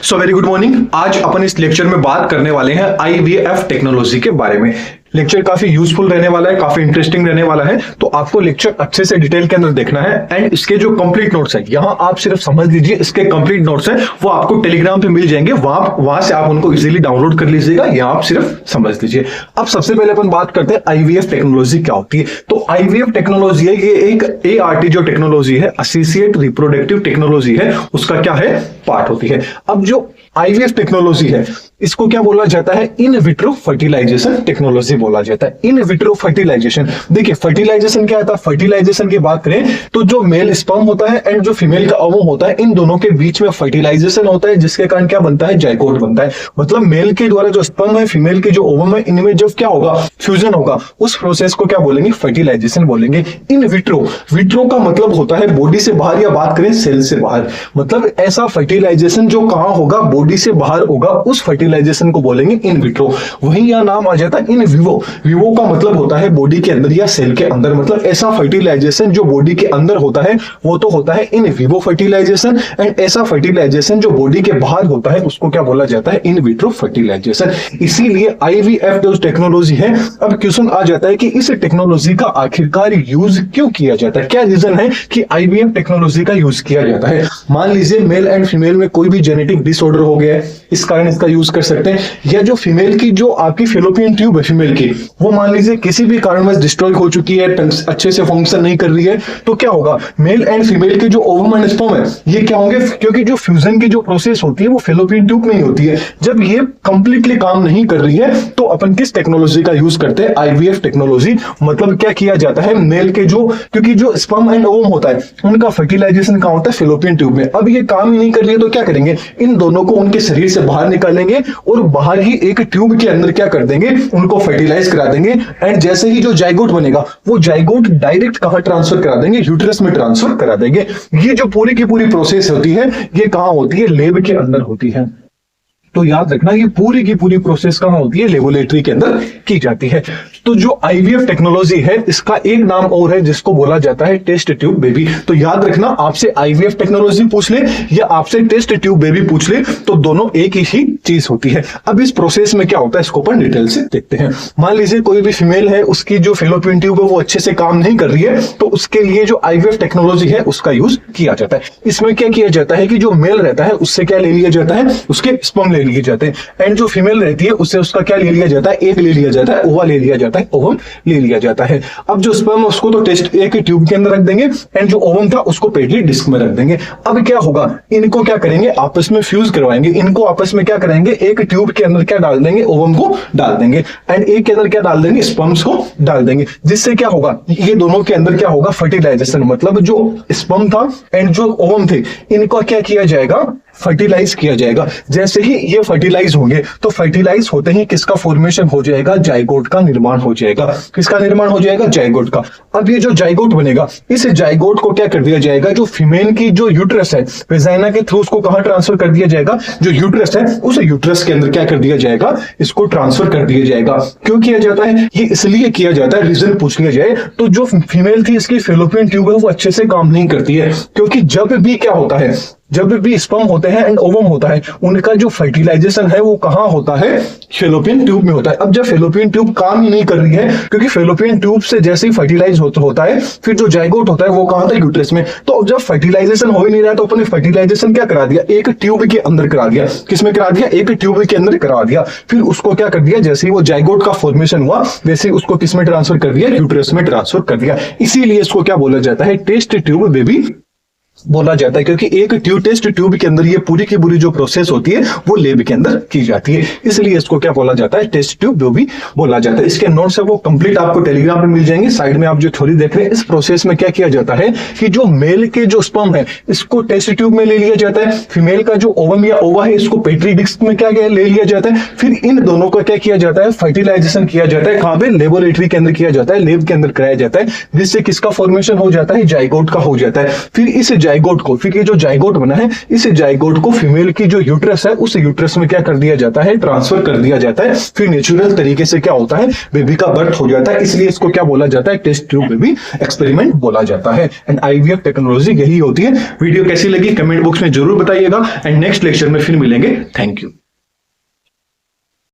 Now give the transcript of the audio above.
So very good morning. आज अपन इस lecture में बात करने वाले हैं आईवीएफ टेक्नोलॉजी के बारे में। लेक्चर काफी यूजफुल रहने वाला है, काफी इंटरेस्टिंग रहने वाला है, तो आपको लेक्चर अच्छे से डिटेल के अंदर देखना है। एंड इसके जो कंप्लीट नोट्स है, यहाँ आप सिर्फ समझ लीजिए, इसके कंप्लीट नोट्स है वो आपको टेलीग्राम पे मिल जाएंगे, वहां से आप उनको इजीली डाउनलोड कर लीजिएगा, या आप सिर्फ समझ लीजिए। अब सबसे पहले अपन बात करते हैं आईवीएफ टेक्नोलॉजी क्या होती है। तो आईवीएफ टेक्नोलॉजी है, ये एक एआरटी जो टेक्नोलॉजी है, असिस्टेड रिप्रोडक्टिव टेक्नोलॉजी है, उसका क्या है, पार्ट होती है। अब जो आईवीएफ टेक्नोलॉजी है, इसको क्या बोला जाता है, इन विट्रो फर्टिलाइजेशन टेक्नोलॉजी बोला जाता है। इन विट्रो फर्टिलाइजेशन, देखिए फर्टिलाइजेशन क्या होता है। फर्टिलाइजेशन की बात करें तो जो मेल स्पर्म होता है एंड जो फीमेल का ओवम होता है, इन दोनों के बीच में फर्टिलाइजेशन होता है, जिसके कारण क्या बनता है, जाइगोट बनता है। मतलब मेल के द्वारा जो स्पर्म है, फीमेल के जो ओवम है, इनमें जब क्या होगा, फ्यूजन होगा, उस प्रोसेस को क्या बोलेंगे, फर्टिलाइजेशन बोलेंगे। इन विट्रो, विट्रो का मतलब होता है बॉडी से बाहर, या बात करें सेल से बाहर, मतलब ऐसा फर्टिलाइजेशन जो कहां होगा, बॉडी से बाहर होगा, उस फर्टिलाइजेशन को बोलेंगे इन विट्रो। वहीं यहां नाम आ जाता है इन विवो। विवो का मतलब होता है बॉडी के अंदर या सेल के अंदर, मतलब ऐसा फर्टिलाइजेशन जो बॉडी के अंदर होता है वो तो होता है इन विवो फर्टिलाइजेशन। एंड ऐसा फर्टिलाइजेशन जो बॉडी के बाहर होता है उसको क्या बोला जाता है, इन विट्रो फर्टिलाइजेशन। इसीलिए आईवीएफ जो टेक्नोलॉजी है, अब क्वेश्चन आ जाता है कि इस टेक्नोलॉजी का आखिरकार यूज क्यों किया जाता है, क्या रीजन है कि आईवीएफ टेक्नोलॉजी का यूज किया जाता है। मान लीजिए मेल एंड फीमेल में कोई भी जेनेटिक डिसऑर्डर हो गया है, इस कारण इसका यूज कर सकते हैं। या जो फीमेल की जो आपकी फेलोपियन ट्यूब है फीमेल की, वो मान लीजिए किसी भी कारणवश डिस्ट्रॉय हो चुकी है, अच्छे से फंक्शन नहीं कर रही है, तो क्या होगा, मेल एंड फीमेल के जो ओवम एंड स्पर्म है ये क्या होंगे, क्योंकि जो फ्यूजन की जो प्रोसेस होती है वो फेलोपियन ट्यूब में ही होती है। जब ये कंप्लीटली काम नहीं कर रही है तो अपन किस टेक्नोलॉजी का यूज करते हैं, आईवीएफ टेक्नोलॉजी। मतलब क्या किया जाता है, मेल के जो, क्योंकि जो स्पर्म एंड ओवम होता है उनका फर्टिलाइजेशन कहां होता है, फेलोपियन ट्यूब में। अब ये काम ही नहीं कर रही है तो क्या करेंगे, इन दोनों को उनके शरीर से बाहर निकालेंगे और बाहर ही एक ट्यूब के अंदर क्या कर देंगे, उनको फर्टिलाइज करा देंगे। एंड जैसे ही जो जाइगोट बनेगा, वो जाइगोट डायरेक्ट कहां ट्रांसफर करा देंगे, यूट्रस में ट्रांसफर करा देंगे। ये जो पूरी की पूरी प्रोसेस होती है, ये कहां होती है, लेब के अंदर होती है। तो याद रखना ये पूरी की पूरी प्रोसेस कहां होती है, लेबोरेटरी के अंदर की जाती है। तो जो आईवीएफ टेक्नोलॉजी है, इसका एक नाम और है जिसको बोला जाता है टेस्ट ट्यूब बेबी। तो याद रखना, आपसे आईवीएफ टेक्नोलॉजी पूछ ले या आपसे टेस्ट ट्यूब बेबी पूछ ले, तो दोनों एक ही चीज होती है। अब इस प्रोसेस में क्या होता है, इसको अपन डिटेल से देखते हैं। मान लीजिए कोई भी फीमेल है, उसकी जो फेलोपियन ट्यूब है वो अच्छे से काम नहीं कर रही है, तो उसके लिए जो आईवीएफ टेक्नोलॉजी है उसका यूज किया जाता है। इसमें क्या किया जाता है कि जो मेल रहता है उससे क्या ले लिया जाता है, उसके स्पर्म ले लिए जाते हैं। एंड जो फीमेल रहती है उससे उसका क्या ले लिया जाता है, एग ले लिया जाता है, ओवा ले लिया जाता है, ओवम ले लिया जाता है। अब जो स्पर्म उसको तो टेस्ट एक ट्यूब के अंदर रख देंगे, एंड जो ओवम था उसको पेटरी डिस्क में रख देंगे। अब क्या होगा, इनको क्या करेंगे, आपस में फ्यूज करवाएंगे। इनको आपस में क्या करेंगे, एक ट्यूब के अंदर क्या डाल देंगे, ओवम को डाल देंगे, एंड एक के अंदर क्या डाल देंगे, स्पर्म्स को डाल देंगे। जिससे क्या होगा, ये दोनों के अंदर क्या होगा, फर्टिलाइजेशन। मतलब जो स्पर्म था एंड जो ओवम थे, इनको क्या किया जाएगा, फर्टिलाइज किया जाएगा। जैसे ही ये फर्टिलाइज होंगे, तो फर्टिलाइज होते ही किसका फॉर्मेशन हो जाएगा, जाइगोट का निर्माण हो जाएगा। किसका निर्माण हो जाएगा, जाइगोट का। अब ये जो जाइगोट बनेगा, इस जाइगोट को क्या कर दिया जाएगा, जो फीमेल की जो यूट्रस है, वेजाइना के थ्रू उसको कहां ट्रांसफर कर दिया जाएगा, जो यूट्रस है उस यूट्रस के अंदर क्या कर दिया जाएगा, इसको ट्रांसफर कर दिया जाएगा। क्यों किया जाता है, ये इसलिए किया जाता है, रीजन पूछ लिया जाए तो जो फीमेल थी इसकी फेलोपियन ट्यूब है वो अच्छे से काम नहीं करती है। क्योंकि जब भी क्या होता है, जब भी स्पर्म होते हैं एंड ओवम होता है, उनका जो फर्टिलाइजेशन है वो कहां होता है, फेलोपियन ट्यूब में होता है। अब जब फेलोपियन ट्यूब काम ही नहीं कर रही है, क्योंकि फेलोपियन ट्यूब से जैसे ही फर्टिलाइज होता है, फिर जो जाइगोट होता है वो कहां था, यूट्रस में। तो जब फर्टिलाइजेशन हो ही नहीं रहा, तो अपने फर्टिलाइजेशन क्या करा दिया, एक ट्यूब के अंदर करा दिया। किसमें करा दिया, एक ट्यूब के अंदर करा दिया। फिर उसको क्या कर दिया, जैसे ही वो जाइगोट का फॉर्मेशन हुआ, वैसे ही उसको किसमें ट्रांसफर कर दिया, यूट्रस में ट्रांसफर कर दिया। इसीलिए इसको क्या बोला जाता है, टेस्ट ट्यूब बेबी बोला जाता है। क्योंकि एक टेस्ट ट्यूब के अंदर ये पूरी की पूरी जो प्रोसेस होती है वो लेब के अंदर की जाती है, इसलिए इसको क्या बोला जाता है, टेस्ट ट्यूब बेबी बोला जाता है। इसके नोट्स है वो कंप्लीट आपको टेलीग्राम पे मिल जाएंगे। साइड में आप जो थोड़ी देख रहे हैं, इस प्रोसेस में क्या किया जाता है कि जो मेल के जो स्पर्म है इसको टेस्ट ट्यूब में ले लिया जाता है, फीमेल का जो ओवम या ओवा है इसको पेट्री डिस्क में क्या ले लिया जाता है। फिर इन दोनों का क्या किया जाता है, फर्टिलाइजेशन किया जाता है। कहां पे, लेबोरेटरी के अंदर किया जाता है, लेब के अंदर कराया जाता है, जिससे किसका फॉर्मेशन हो जाता है, जाइगोट का हो जाता है। फिर इस जाइगोट को, फिर ये जो जाइगोट बना है इस जाइगोट को फीमेल की जो यूट्रस है उस यूट्रस में क्या कर दिया जाता है, ट्रांसफर कर दिया जाता है। फिर नेचुरल तरीके से क्या होता है, बेबी का बर्थ हो जाता है। इसलिए इसको क्या बोला जाता है, टेस्ट ट्यूब बेबी एक्सपेरिमेंट बोला जाता है। एंड आईवीएफ टेक्नोलॉजी यही होती है। वीडियो कैसी लगी कमेंट बॉक्स में जरूर बताइएगा एंड नेक्स्ट लेक्चर में फिर मिलेंगे। Thank you.